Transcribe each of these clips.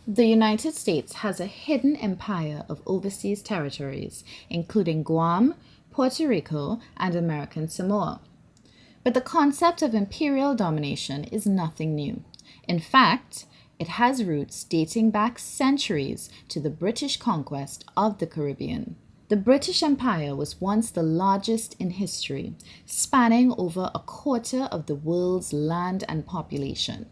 The United States has a hidden empire of overseas territories, including Guam, Puerto Rico, and American Samoa. But the concept of imperial domination is nothing new. In fact, it has roots dating back centuries to the British conquest of the Caribbean. The British Empire was once the largest in history, spanning over a quarter of the world's land and population.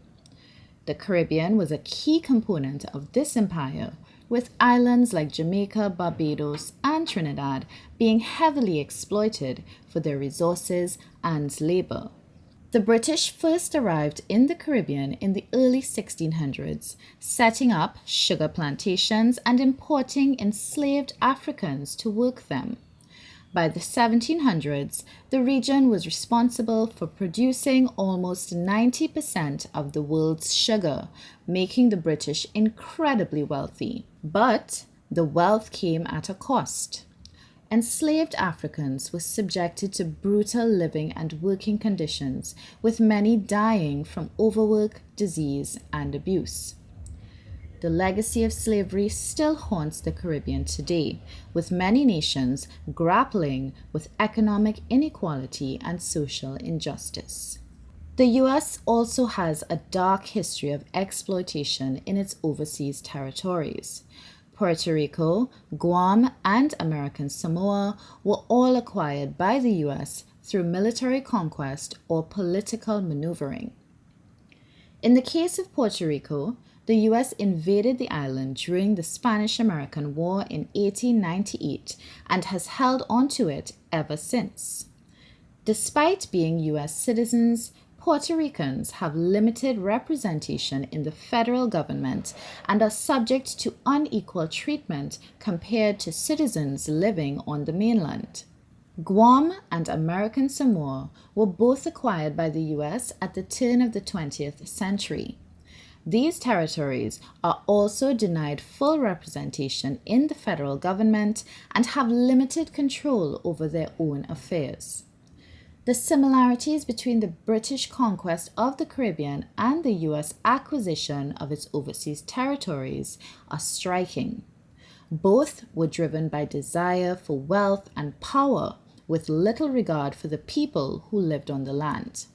The Caribbean was a key component of this empire, with islands like Jamaica, Barbados, and Trinidad being heavily exploited for their resources and labor. The British first arrived in the Caribbean in the early 1600s, setting up sugar plantations and importing enslaved Africans to work them. By the 1700s, the region was responsible for producing almost 90% of the world's sugar, making the British incredibly wealthy. But the wealth came at a cost. Enslaved Africans were subjected to brutal living and working conditions, with many dying from overwork, disease, and abuse. The legacy of slavery still haunts the Caribbean today, with many nations grappling with economic inequality and social injustice. The US also has a dark history of exploitation in its overseas territories. Puerto Rico, Guam, and American Samoa were all acquired by the US through military conquest or political maneuvering. In the case of Puerto Rico, the US invaded the island during the Spanish-American War in 1898 and has held onto it ever since. Despite being US citizens, Puerto Ricans have limited representation in the federal government and are subject to unequal treatment compared to citizens living on the mainland. Guam and American Samoa were both acquired by the US at the turn of the 20th century. These territories are also denied full representation in the federal government and have limited control over their own affairs. The similarities between the British conquest of the Caribbean and the US acquisition of its overseas territories are striking. Both were driven by desire for wealth and power, with little regard for the people who lived on the land.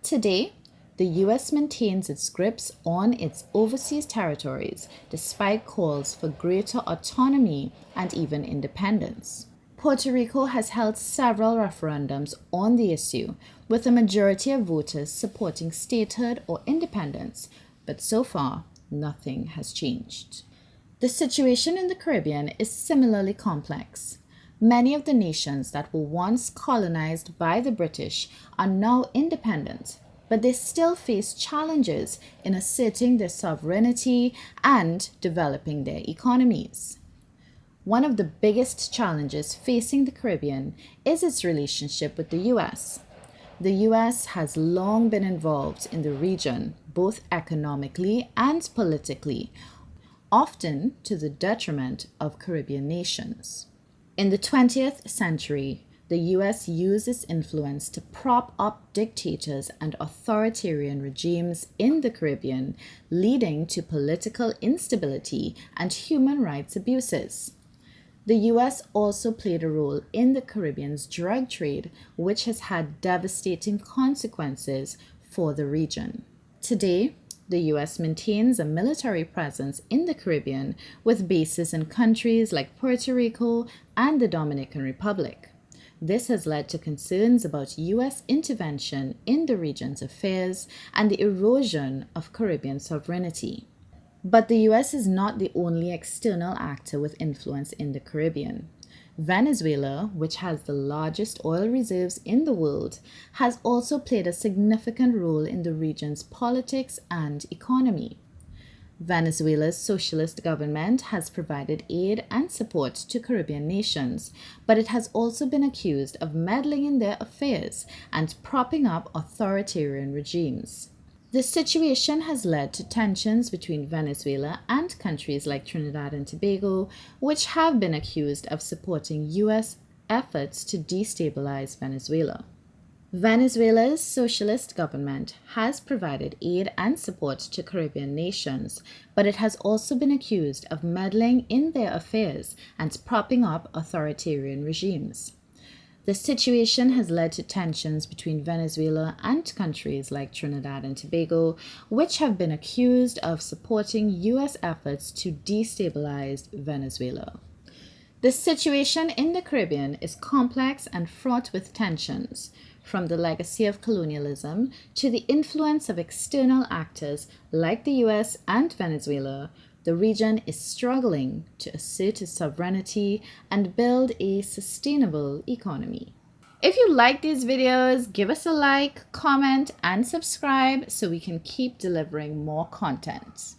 Today, the US maintains its grips on its overseas territories despite calls for greater autonomy and even independence. Puerto Rico has held several referendums on the issue, with a majority of voters supporting statehood or independence, but so far, nothing has changed. The situation in the Caribbean is similarly complex. Many of the nations that were once colonized by the British are now independent, but they still face challenges in asserting their sovereignty and developing their economies. One of the biggest challenges facing the Caribbean is its relationship with the US. The US has long been involved in the region, both economically and politically, often to the detriment of Caribbean nations. In the 20th century, the US used its influence to prop up dictators and authoritarian regimes in the Caribbean, leading to political instability and human rights abuses. The US also played a role in the Caribbean's drug trade, which has had devastating consequences for the region. Today, the US maintains a military presence in the Caribbean with bases in countries like Puerto Rico and the Dominican Republic. This has led to concerns about US intervention in the region's affairs and the erosion of Caribbean sovereignty. But the US is not the only external actor with influence in the Caribbean. Venezuela, which has the largest oil reserves in the world, has also played a significant role in the region's politics and economy. Venezuela's socialist government has provided aid and support to Caribbean nations, but it has also been accused of meddling in their affairs and propping up authoritarian regimes. This situation has led to tensions between Venezuela and countries like Trinidad and Tobago, which have been accused of supporting US efforts to destabilize Venezuela. Venezuela's socialist government has provided aid and support to Caribbean nations, but it has also been accused of meddling in their affairs and propping up authoritarian regimes. The situation has led to tensions between Venezuela and countries like Trinidad and Tobago, which have been accused of supporting U.S. efforts to destabilize Venezuela. The situation in the Caribbean is complex and fraught with tensions, from the legacy of colonialism to the influence of external actors like the US and Venezuela. The region is struggling to assert its sovereignty and build a sustainable economy. If you like these videos, give us a like, comment, and subscribe so we can keep delivering more content.